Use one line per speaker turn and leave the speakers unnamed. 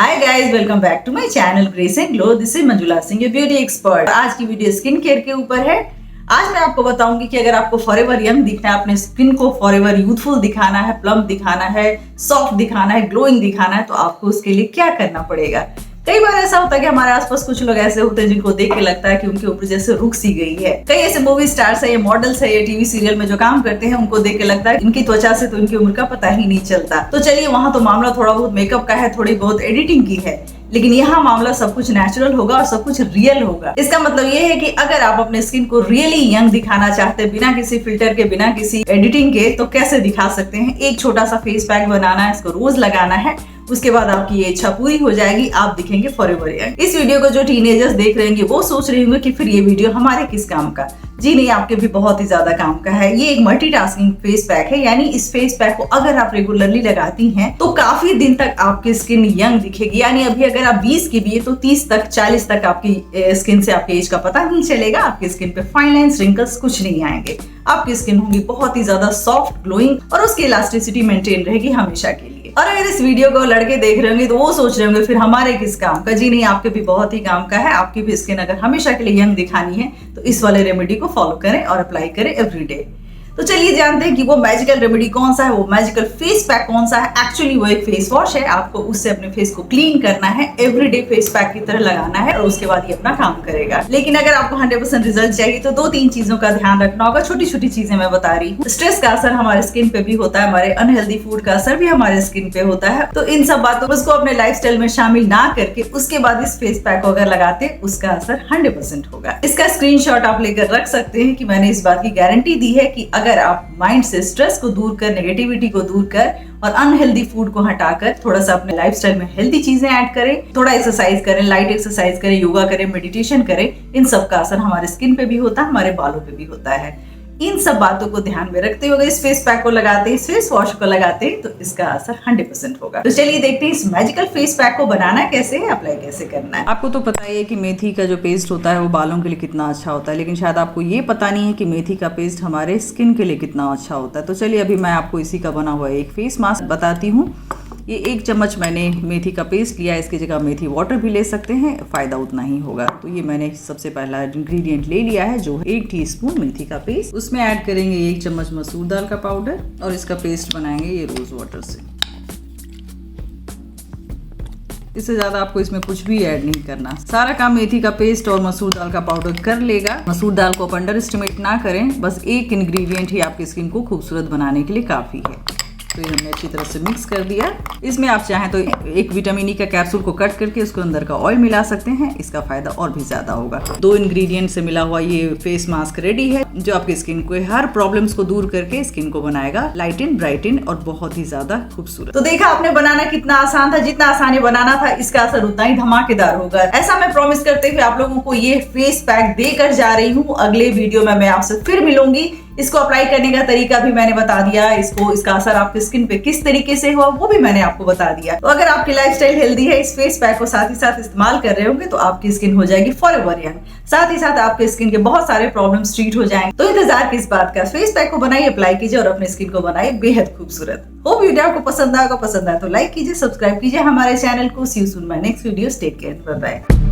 Hi guys, welcome back to my channel grace and glow. This is Manjula Singh, your beauty expert. आज की video skin care के ऊपर है। आज मैं आपको बताऊंगी कि अगर आपको फॉरएवर यंग दिखना है, अपने स्किन को फॉरएवर यूथफुल दिखाना है, प्लम्प दिखाना है, सॉफ्ट दिखाना है, ग्लोइंग दिखाना है, तो आपको उसके लिए क्या करना पड़ेगा। कई बार ऐसा होता है कि हमारे आसपास कुछ लोग ऐसे होते हैं जिनको देख के लगता है कि उनकी उम्र जैसे रुक सी गई है। कई ऐसे मूवी स्टार्स है या मॉडल्स है या टीवी सीरियल में जो काम करते हैं, उनको देख के लगता है इनकी त्वचा से तो इनकी उम्र का पता ही नहीं चलता। तो चलिए, वहां तो मामला थोड़ा बहुत मेकअप का है, थोड़ी बहुत एडिटिंग की है, लेकिन यहाँ मामला सब कुछ नेचुरल होगा और सब कुछ रियल होगा। इसका मतलब ये है कि अगर आप अपने स्किन को रियली यंग दिखाना चाहते हैं, बिना किसी फिल्टर के, बिना किसी एडिटिंग के, तो कैसे दिखा सकते हैं। एक छोटा सा फेस पैक बनाना है, इसको रोज लगाना है, उसके बाद आपकी ये इच्छा पूरी हो जाएगी, आप दिखेंगे फॉरएवर यंग। इस वीडियो को जो टीनेजर्स देख रहे होंगे वो सोच रहे होंगे कि फिर ये वीडियो हमारे किस काम का। जी नहीं, आपके भी बहुत ही ज्यादा काम का है। ये एक मल्टीटास्किंग फेस पैक है, यानी इस फेस पैक को अगर आप रेगुलरली लगाती हैं तो काफी दिन तक आपकी स्किन यंग दिखेगी। यानी अभी अगर आप 20 की भी है तो 30 तक, 40 तक आपकी स्किन से आपके एज का पता नहीं चलेगा। आपकी स्किन पे फाइन लाइंस, रिंकल्स कुछ नहीं आएंगे। आपकी स्किन होगी बहुत ही ज्यादा सॉफ्ट, ग्लोइंग और उसकी इलास्टिसिटी मेंटेन रहेगी हमेशा के लिए। और अगर इस वीडियो को लड़के देख रहे होंगे तो वो सोच रहे होंगे फिर हमारे किस काम का। जी नहीं, आपके भी बहुत ही काम का है। आपकी भी स्किन अगर हमेशा के लिए यंग दिखानी है तो इस वाले रेमेडी को फॉलो करें और अप्लाई करें एवरीडे। तो चलिए जानते हैं कि वो मैजिकल रेमेडी कौन सा है, वो मैजिकल फेस पैक कौन सा है। एक्चुअली वो एक फेस वॉश है। आपको उससे अपने फेस को क्लीन करना है, एवरीडे फेस पैक की तरह लगाना है और उसके बाद ये अपना काम करेगा। लेकिन अगर आपको 100% रिजल्ट चाहिए तो 2-3 चीजों का ध्यान रखना होगा। छोटी छोटी चीजें मैं बता रही हूँ। स्ट्रेस का असर हमारे स्किन पे भी होता है, हमारे अनहेल्दी फूड का असर भी हमारे स्किन पे होता है। तो इन सब बातों को अपने लाइफस्टाइल में शामिल ना करके उसके बाद इस फेस पैक को अगर लगाते, उसका असर 100% होगा। इसका स्क्रीनशॉट आप लेकर रख सकते हैं कि मैंने इस बात की गारंटी दी है कि अगर आप माइंड से स्ट्रेस को दूर कर, नेगेटिविटी को दूर कर और अनहेल्दी फूड को हटाकर थोड़ा सा अपने लाइफस्टाइल में हेल्दी चीजें ऐड करें, थोड़ा एक्सरसाइज करें, लाइट एक्सरसाइज करें, योगा करें, मेडिटेशन करें, इन सब का असर हमारे स्किन पे भी होता है, हमारे बालों पे भी होता है। इन सब बातों को ध्यान में रखते हुए इस फेस पैक को लगाते हैं, इस फेस वॉश को लगाते हैं, तो इसका असर 100% होगा। तो चलिए देखते हैं इस मैजिकल फेस पैक को बनाना कैसे है, अप्लाई कैसे करना है। आपको तो पता ही है कि मेथी का जो पेस्ट होता है वो बालों के लिए कितना अच्छा होता है, लेकिन शायद आपको ये पता नहीं है कि मेथी का पेस्ट हमारे स्किन के लिए कितना अच्छा होता है। तो चलिए अभी मैं आपको इसी का बना हुआ एक फेस मास्क बताती हूँ। ये 1 चम्मच मैंने मेथी का पेस्ट लिया, इसकी जगह मेथी वाटर भी ले सकते हैं, फायदा उतना ही होगा। तो ये मैंने सबसे पहला इंग्रेडिएंट ले लिया है जो है 1 टीस्पून मेथी का पेस्ट। उसमें ऐड करेंगे 1 चम्मच मसूर दाल का पाउडर और इसका पेस्ट बनाएंगे ये रोज वाटर से। इससे ज्यादा आपको इसमें कुछ भी ऐड नहीं करना। सारा काम मेथी का पेस्ट और मसूर दाल का पाउडर कर लेगा। मसूर दाल को आप अंडर एस्टिमेट ना करें, बस एक इंग्रेडिएंट ही आपकी स्किन को खूबसूरत बनाने के लिए काफी है। तो ये हमने अच्छी तरह से मिक्स कर दिया। इसमें आप चाहें तो एक विटामिन ई का कैप्सूल को कट करके उसको अंदर का ऑयल मिला सकते हैं, इसका फायदा और भी ज्यादा होगा। 2 इंग्रेडिएंट से मिला हुआ ये फेस मास्क रेडी है, जो आपकी स्किन को हर प्रॉब्लम्स को दूर करके स्किन को बनाएगा लाइटन, ब्राइटन और बहुत ही ज्यादा खूबसूरत। तो देखा आपने, बनाना कितना आसान था। जितना आसान ये बनाना था, इसका असर उतना ही धमाकेदार होगा। ऐसा मैं प्रॉमिस करते हुए आप लोगों को ये फेस पैक देकर जा रही हूँ। अगले वीडियो में मैं आपसे फिर मिलूंगी। इसको अप्लाई करने का तरीका भी मैंने बता दिया, इसका असर आपकी स्किन पे किस तरीके से हुआ वो भी मैंने आपको बता दिया। तो अगर आपकी लाइफस्टाइल हेल्दी है, इस फेस पैक को साथ ही साथ इस्तेमाल कर रहे होंगे तो आपकी स्किन हो जाएगी फॉरएवर यंग। साथ ही साथ आपके स्किन के बहुत सारे प्रॉब्लम्स ट्रीट हो जाएंगे। तो इंतजार किस बात का, फेस पैक को बनाइए, अप्लाई कीजिए और अपने स्किन को बनाइए बेहद खूबसूरत। होप वीडियो आपको पसंद आएगा। पसंद आए तो लाइक कीजिए, सब्सक्राइब कीजिए हमारे चैनल को। See you soon my next video. Take care, bye bye.